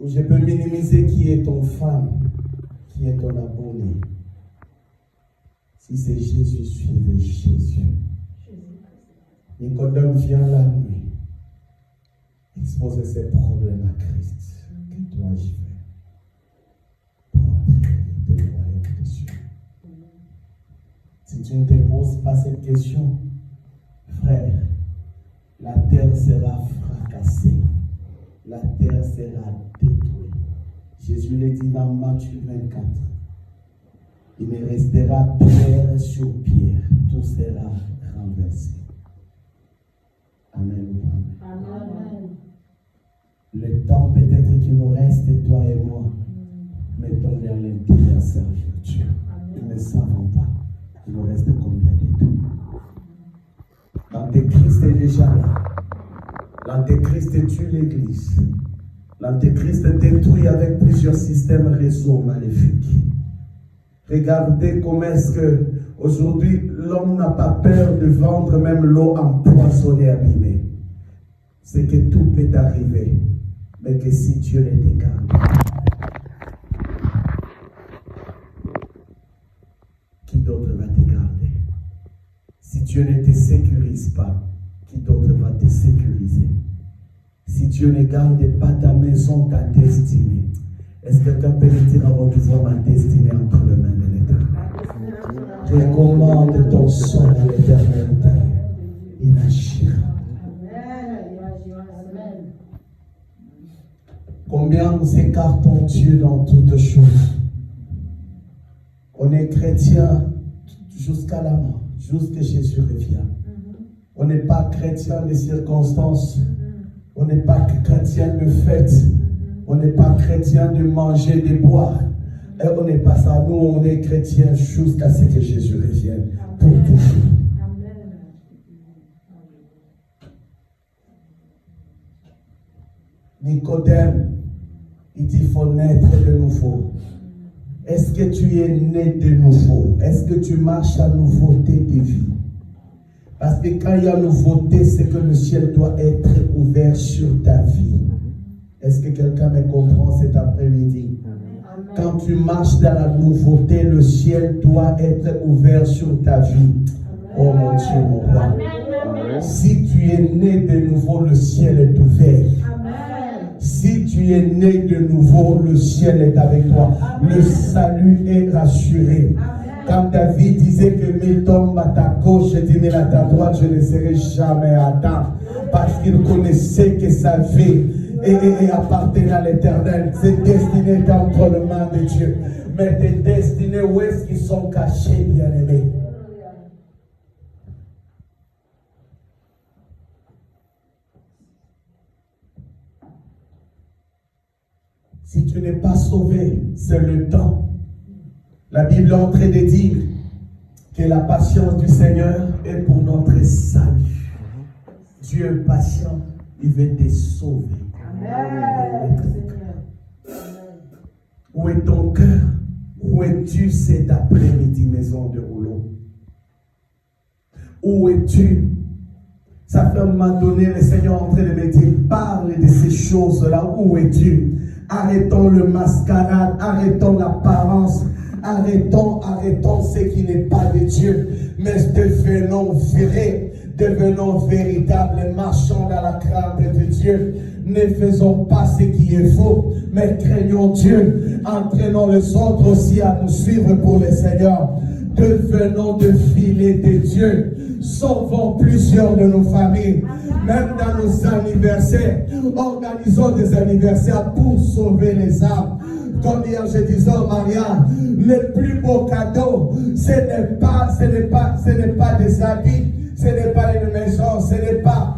Ou je peux minimiser qui est ton femme, qui est ton abonné. Si c'est Jésus, suivez Jésus. Nicodème vient la nuit, exposer ses problèmes à Christ. Que dois-je faire pour entrer dans le royaume des cieux? Si tu ne te poses pas cette question, frère, la terre sera fracassée, la terre sera détruite. Jésus le dit dans Matthieu 24. Il ne restera pierre sur pierre, tout sera renversé. Amen. Amen. Le temps peut-être qu'il nous reste, toi et moi, mettons-le à l'intérieur, servir Dieu. Nous ne savons pas. Il nous reste combien de temps? L'Antéchrist est déjà là. L'Antéchrist tue l'Église. L'Antéchrist détruit avec plusieurs systèmes réseaux maléfiques. Regardez comment est-ce que aujourd'hui l'homme n'a pas peur de vendre même l'eau empoisonnée, abîmée. C'est que tout peut arriver, mais que si Dieu ne te garde, qui d'autre va te garder? Si Dieu ne te sécurise pas, qui d'autre va te sécuriser? Si Dieu ne garde pas ta maison, ta destinée, est-ce que quelqu'un peut me dire avant de voir ma destinée entre les mains de l'Éternel? Je commande ton sang à l'Éternel. Il agira. Combien nous écartons Dieu dans toutes choses? On est chrétien jusqu'à la mort, jusqu'à Jésus revient. On n'est pas chrétien des circonstances. On n'est pas chrétien de fête. On n'est pas chrétien de manger, de boire. Et on n'est pas ça. Nous, on est chrétien jusqu'à ce que Jésus revienne. Pour toujours. Nicodème, il dit qu'il faut naître de nouveau. Est-ce que tu es né de nouveau? Est-ce que tu marches à nouveauté de vie? Parce que quand il y a nouveauté, c'est que le ciel doit être ouvert sur ta vie. Est-ce que quelqu'un me comprend cet après-midi? Quand tu marches dans la nouveauté, le ciel doit être ouvert sur ta vie. Oh mon Dieu, mon roi. Si tu es né de nouveau, le ciel est ouvert. Si tu es né de nouveau, le ciel est avec toi. Le salut est rassuré. Quand David disait que mes tombes à ta gauche et tes à ta droite, je ne serai jamais atteint. Parce qu'il connaissait que sa vie appartenait à l'Éternel. Ses destinées étaient entre les mains de Dieu. Mais tes destinées, où est-ce qu'ils sont cachés, bien-aimés? Si tu n'es pas sauvé, c'est le temps. La Bible est en train de dire que la patience du Seigneur est pour notre salut. Dieu est patient, il veut te sauver. Amen. Où est ton cœur? Où es-tu cet après-midi, maison de rouleau? Où es-tu? Ça fait un moment donné, le Seigneur est en train de me dire, parle de ces choses-là. Où es-tu? Arrêtons le mascarade, arrêtons l'apparence, arrêtons ce qui n'est pas de Dieu, mais devenons vrais, devenons véritables, marchons dans la crainte de Dieu. Ne faisons pas ce qui est faux, mais craignons Dieu, entraînons les autres aussi à nous suivre pour le Seigneur. Devenons de filets de Dieu, sauvons plusieurs de nos familles, même dans nos anniversaires, organisons des anniversaires pour sauver les âmes. Comme hier je disais au Maria, le plus beau cadeau, ce n'est pas des habits, ce n'est pas une maison, ce n'est pas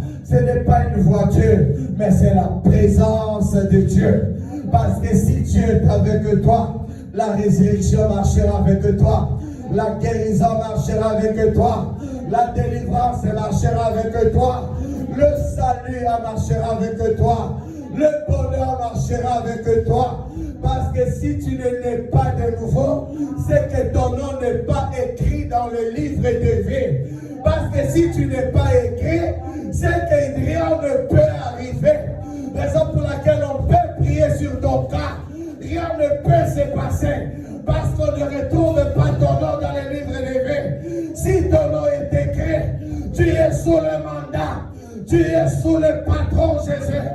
une voiture, mais c'est la présence de Dieu. Parce que si Dieu est avec toi, la résurrection marchera avec toi, la guérison marchera avec toi, la délivrance marchera avec toi, le salut marchera avec toi, le bonheur marchera avec toi. Parce que si tu ne nais pas de nouveau, c'est que ton nom n'est pas écrit dans le livre de vie. Parce que si tu n'es pas écrit, c'est que rien ne peut arriver. Raison pour laquelle on peut prier sur ton cas, rien ne peut se passer parce qu'on ne retrouve pas ton nom dans les livres des vies. Si ton nom est écrit, tu es sous le mandat, tu es sous le patron Jésus,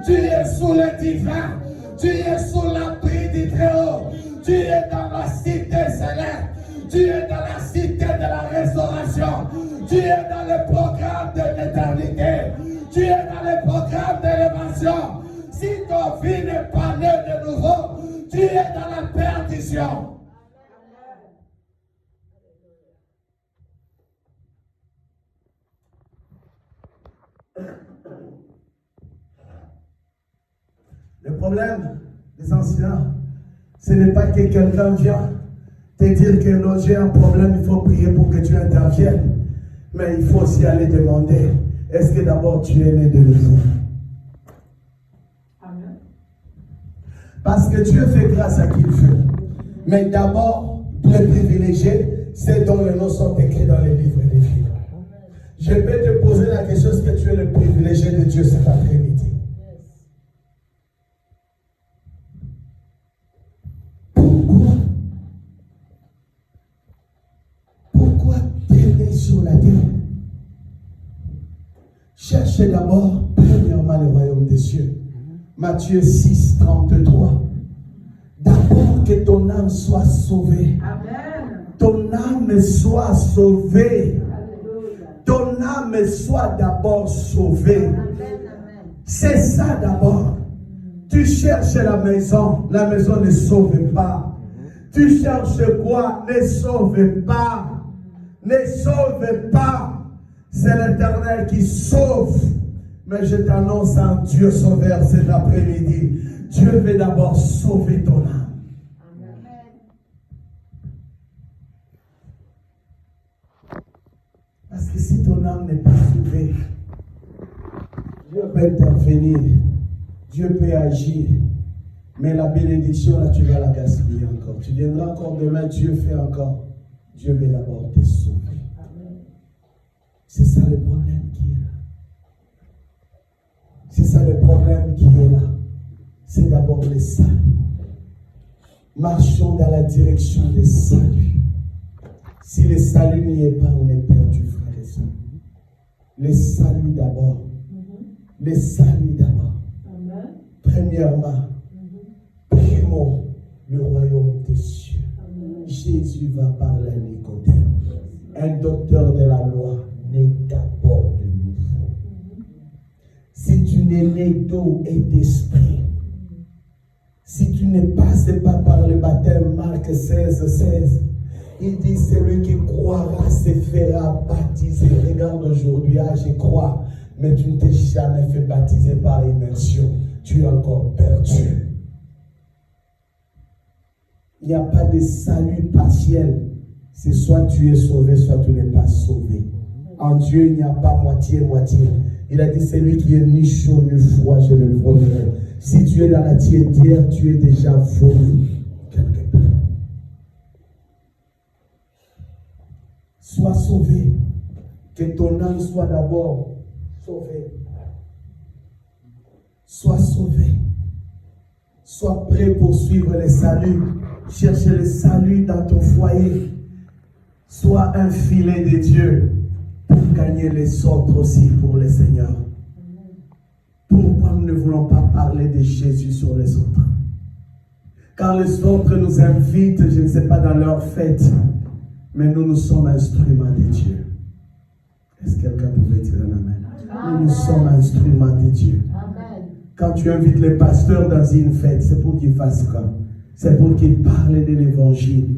tu es sous le divin, tu es sous l'abri du Très-Haut, tu es dans la cité céleste, tu es dans la cité de la restauration, tu es dans le programme de l'éternité, tu es dans le programme d'élévation. Si ton vie n'est pas née de nouveau, tu es dans la perdition. Le problème des anciens, ce n'est pas que quelqu'un vient te dire que non, j'ai un problème, il faut prier pour que tu interviennes. Mais il faut aussi aller demander, est-ce que d'abord tu es né de nouveau? Amen. Parce que Dieu fait grâce à qui il veut. Mais d'abord, les privilégiés, c'est dont les noms sont écrits dans les livres des vies. Je vais te poser la question, est-ce que tu es le privilégié de Dieu cet après-midi? Pourquoi traîner sur la terre? Cherchez d'abord, premièrement, le royaume des cieux. Matthieu 6, 33. D'abord que ton âme soit sauvée. Amen. Ton âme soit sauvée. Alléluia. Ton âme soit d'abord sauvée. Amen. C'est ça d'abord. Tu cherches la maison ne sauve pas. Tu cherches quoi? Ne sauve pas. Ne sauve pas. C'est l'Éternel qui sauve. Mais je t'annonce un Dieu sauveur cet après-midi. Dieu veut d'abord sauver ton âme. Amen. Parce que si ton âme n'est pas sauvée, Dieu peut intervenir. Dieu peut agir. Mais la bénédiction, là, tu vas la gaspiller encore. Tu viendras encore demain, Dieu fait encore. Dieu veut d'abord te sauver. C'est ça le problème qui est là. C'est ça le problème qui est là. C'est d'abord le salut. Marchons dans la direction des saluts. Si le salut n'y est pas, on est perdu, frères et sœurs. Le salut d'abord. Le salut d'abord. Premièrement, primo, le royaume des cieux. Jésus va parler à Nicodème. Un docteur de la loi n'est d'abord de nouveau. Si tu n'es né d'eau et d'esprit, si tu ne passes pas par le baptême, Marc 16, 16, il dit celui qui croira se fera baptiser. Regarde aujourd'hui, je crois, mais tu ne t'es jamais fait baptiser par immersion. Tu es encore perdu. Il n'y a pas de salut partiel. C'est soit tu es sauvé, soit tu n'es pas sauvé. En Dieu, il n'y a pas moitié-moitié. Il a dit, celui qui est ni chaud ni froid, je le volerai. Si tu es dans la tiédière, tu es déjà volé quelque part. Sois sauvé. Que ton âme soit d'abord sauvée. Sois sauvé. Sois prêt pour suivre le salut. Cherche le salut dans ton foyer. Sois un filet de Dieu pour gagner les autres aussi pour le Seigneur. Pourquoi nous ne voulons pas parler de Jésus sur les autres? Car les autres nous invitent, je ne sais pas, dans leur fête, mais nous sommes instruments de Dieu. Est-ce que quelqu'un pouvait dire un amen? Nous sommes instruments de Dieu. Amen. Quand tu invites les pasteurs dans une fête, c'est pour qu'ils fassent quoi? C'est pour qu'ils parlent de l'évangile.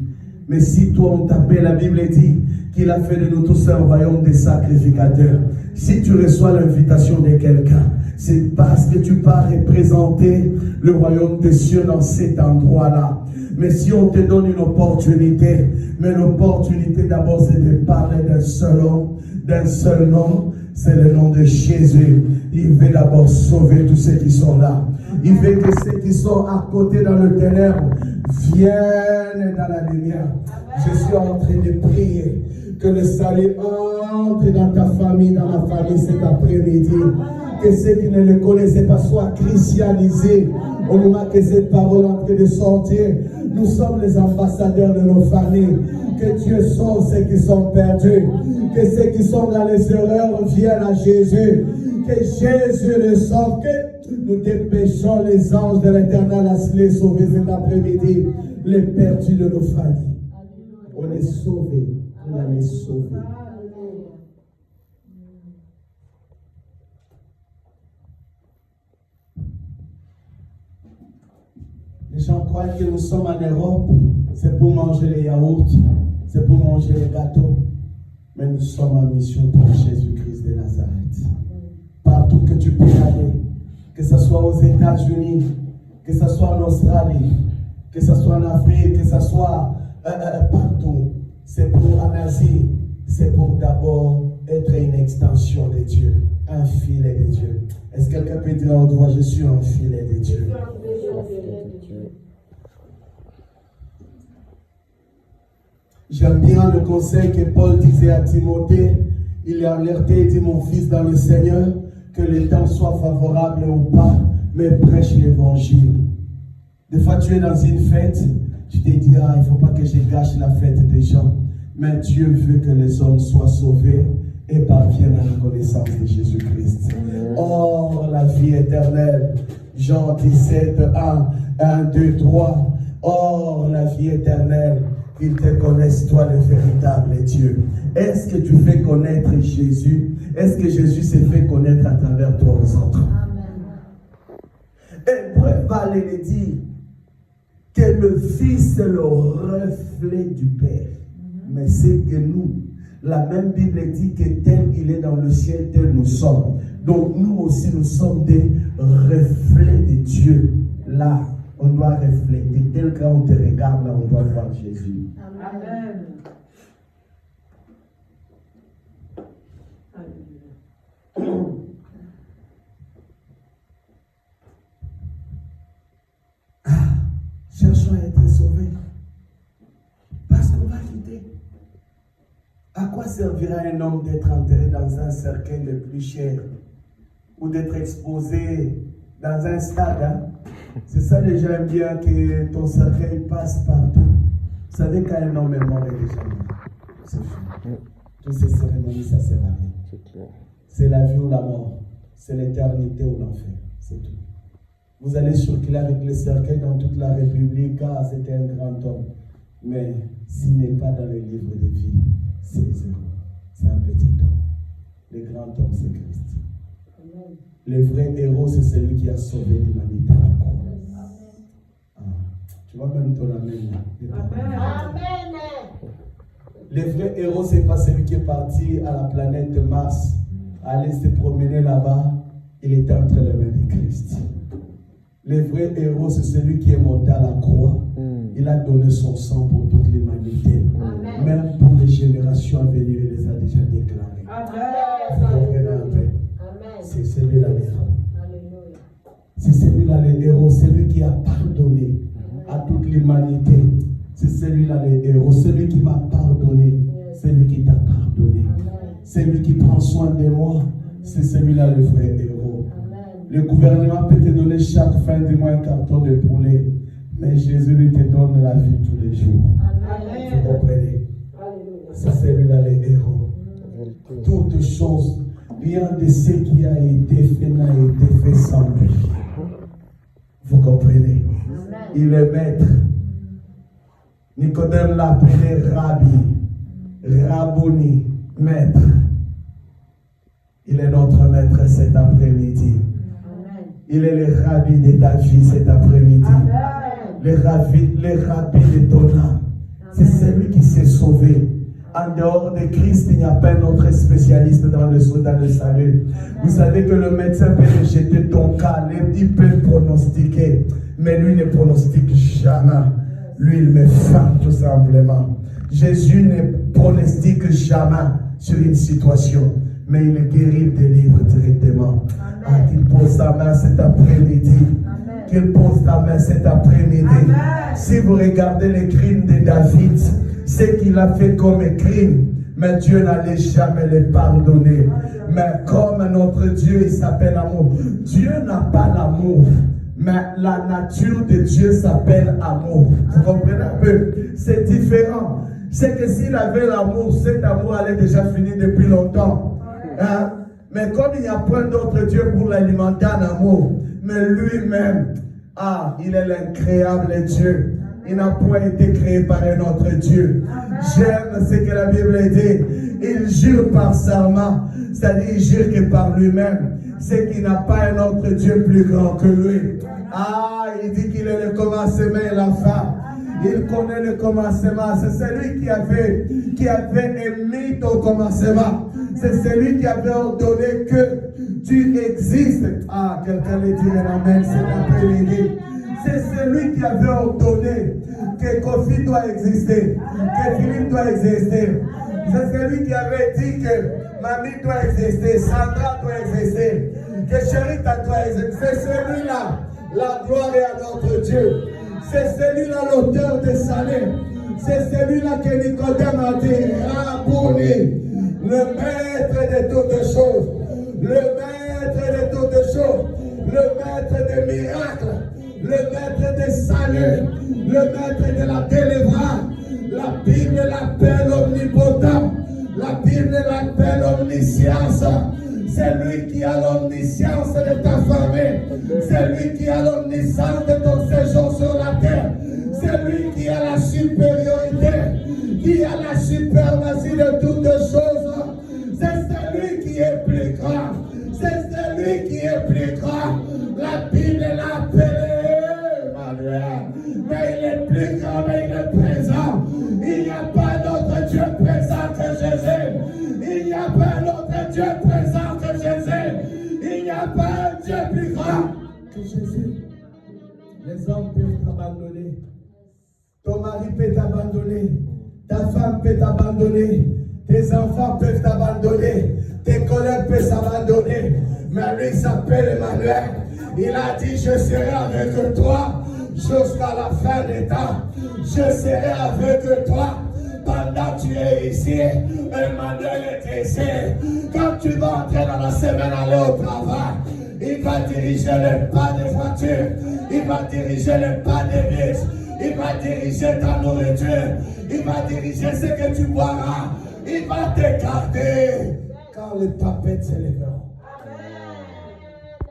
Mais si toi on t'appelle, la Bible dit qu'il a fait de nous tous un royaume des sacrificateurs. Si tu reçois l'invitation de quelqu'un, c'est parce que tu vas représenter le royaume des cieux dans cet endroit-là. Mais si on te donne une opportunité, mais l'opportunité d'abord c'est de parler d'un seul homme, d'un seul nom, c'est le nom de Jésus. Il veut d'abord sauver tous ceux qui sont là. Il veut que ceux qui sont à côté dans le ténèbre viennent dans la lumière. Je suis en train de prier que le salut entre dans ta famille, dans ma famille cet après-midi. Que ceux qui ne le connaissaient pas soient christianisés Au moment que cette parole est en train de sortir, nous sommes les ambassadeurs de nos familles. Que Dieu sauve ceux qui sont perdus. Que ceux qui sont dans les erreurs viennent à Jésus. Que Jésus les sauve. Que nous dépêchons les anges de l'Éternel à se les sauver cet après-midi. Les perdus de nos familles. On est sauvés. On est sauvés. Les gens croient que nous sommes en Europe, c'est pour manger les yaourts, c'est pour manger les gâteaux. Mais nous sommes en mission pour Jésus-Christ de Nazareth. Partout que tu peux aller, que ce soit aux États-Unis, que ce soit en Australie, que ce soit en Afrique, que ce soit partout, c'est pour en Asie, c'est pour d'abord être une extension de Dieu, un filet de Dieu. Est-ce que quelqu'un peut dire à haute voix, je suis un filet de Dieu? J'aime bien le conseil que Paul disait à Timothée. Il est alerté et dit, mon fils dans le Seigneur, que les temps soient favorables ou pas, mais prêche l'évangile. Des fois, tu es dans une fête, tu te dis, il ne faut pas que je gâche la fête des gens. Mais Dieu veut que les hommes soient sauvés et parviennent à la connaissance de Jésus-Christ. Or, la vie éternelle, Jean 17, 1, 2, 3. Or, la vie éternelle, qu'ils te connaissent, toi, le véritable Dieu. Est-ce que tu fais connaître Jésus? Est-ce que Jésus s'est fait connaître à travers toi aux autres? Et Hébreux va aller dire que le Fils est le reflet du Père. Mais c'est que nous, la même Bible dit que tel il est dans le ciel, tel nous sommes. Donc nous aussi, nous sommes des reflets de Dieu. Là, on doit refléter. Tel quand on te regarde, là, on doit voir Jésus. Amen. Cherchons à être sauvés. Parce qu'on va quitter. À quoi servira un homme d'être enterré dans un cercueil le plus cher ou d'être exposé dans un stade? Hein? C'est ça, les gens aiment bien que ton cercueil passe partout. Vous savez qu'un homme est mort et déjà mort. C'est fini. Toutes ces cérémonies, ça ne sert à rien. C'est la vie ou la mort. C'est l'éternité ou l'enfer. C'est tout. Vous allez circuler avec le cercueil dans toute la République. Ah, c'était un grand homme. Mais s'il n'est pas dans le livre de vie, c'est zéro. C'est un petit homme. Le grand homme, c'est Christ. Amen. Le vrai héros, c'est celui qui a sauvé l'humanité à la croix. Ah, tu vois même ton amen là. Amen. Le vrai héros, ce n'est pas celui qui est parti à la planète Mars, aller se promener là-bas. Il était entre les mains de Christ. Le vrai héros, c'est celui qui est monté à la croix. Il a donné son sang pour toute l'humanité. Même pour les générations à venir, il les a déjà déclarés. Amen. C'est celui-là le héros. C'est celui-là le héros, celui qui a pardonné à toute l'humanité. C'est celui-là le héros, celui qui m'a pardonné, celui qui t'a pardonné. Celui qui prend soin de moi, c'est celui-là le vrai héros. Le gouvernement peut te donner chaque fin du mois un carton de poulet, mais Jésus lui te donne la vie tous les jours. Vous comprenez? C'est celui-là le héros. Toutes choses, rien de ce qui a été fait n'a été fait sans lui. Vous comprenez? Il est maître. Nicodème l'appelait Rabbi, Rabboni, maître. Il est notre maître cet après-midi. Il est le Rabbi de ta vie cet après-midi. Le rabbi de ton âme. C'est celui qui s'est sauvé. En dehors de Christ, il n'y a pas un autre spécialiste dans le salut. Vous savez que le médecin peut rejeter ton cas, il peut pronostiquer, mais lui ne pronostique jamais. Lui, il met fin tout simplement. Jésus ne pronostique jamais sur une situation, mais il guérit, délivre directement. Ah, qu'il pose sa main cet après-midi. Qu'il pose ta main cet après-midi. Si vous regardez les crimes de David, ce qu'il a fait comme crime, mais Dieu n'allait jamais les pardonner. Mais comme notre Dieu, il s'appelle amour. Dieu n'a pas l'amour, Mais la nature de Dieu s'appelle amour. Vous comprenez un peu? C'est différent. C'est que s'il avait l'amour, cet amour allait déjà finir depuis longtemps. Hein? Mais comme il n'y a point d'autre Dieu pour l'alimenter en amour, mais lui-même, il est l'incréable Dieu. Il n'a point été créé par un autre Dieu. J'aime ce que la Bible dit. Il jure par serment, c'est-à-dire il jure que par lui-même. C'est qu'il n'a pas un autre Dieu plus grand que lui. Il dit qu'il est le commencement et la fin. Il connaît le commencement. C'est celui qui avait émis au commencement. C'est celui qui avait ordonné que tu existes. Quelqu'un le dit amen cet après-midi. C'est celui qui avait ordonné que Kofi doit exister, que Philippe doit exister. C'est celui qui avait dit que Mamie doit exister, Sandra doit exister, que Chérita doit exister. C'est celui-là, la gloire est à notre Dieu. C'est celui-là l'auteur des salaires. C'est celui-là que Nicodème a dit, Rabouni, le maître de toutes choses, le maître de toutes choses, le maître des miracles, le maître des saluts, le maître de la délivrance. La Bible l'appelle omnipotent, la Bible l'appelle omniscience. C'est lui qui a l'omniscience de ta famille. C'est lui qui a l'omniscience de ton séjour sur la terre. C'est lui qui a la supériorité, qui a la suprématie de toutes choses. C'est celui qui est plus grand. C'est celui qui est plus grand. La Bible l'appelle Emmanuel. Mais il est plus grand, mais il est présent. Il n'y a pas d'autre Dieu présent que Jésus. Il n'y a pas d'autre Dieu présent que Jésus. Il n'y a pas un Dieu plus grand que Jésus. Les hommes peuvent t'abandonner. Ton mari peut t'abandonner. Ta femme peut t'abandonner. Tes enfants peuvent t'abandonner. Tes collègues peuvent s'abandonner. Mais lui s'appelle Emmanuel. Il a dit, je serai avec toi jusqu'à la fin des temps. Je serai avec toi pendant que tu es ici. Emmanuel est ici. Quand tu vas entrer dans la semaine, aller au travail, il va diriger les pas des voitures. Il va diriger les pas des bus. Il va diriger ta nourriture. Il va diriger ce que tu boiras. Il va te garder quand les tapettes s'élèveront.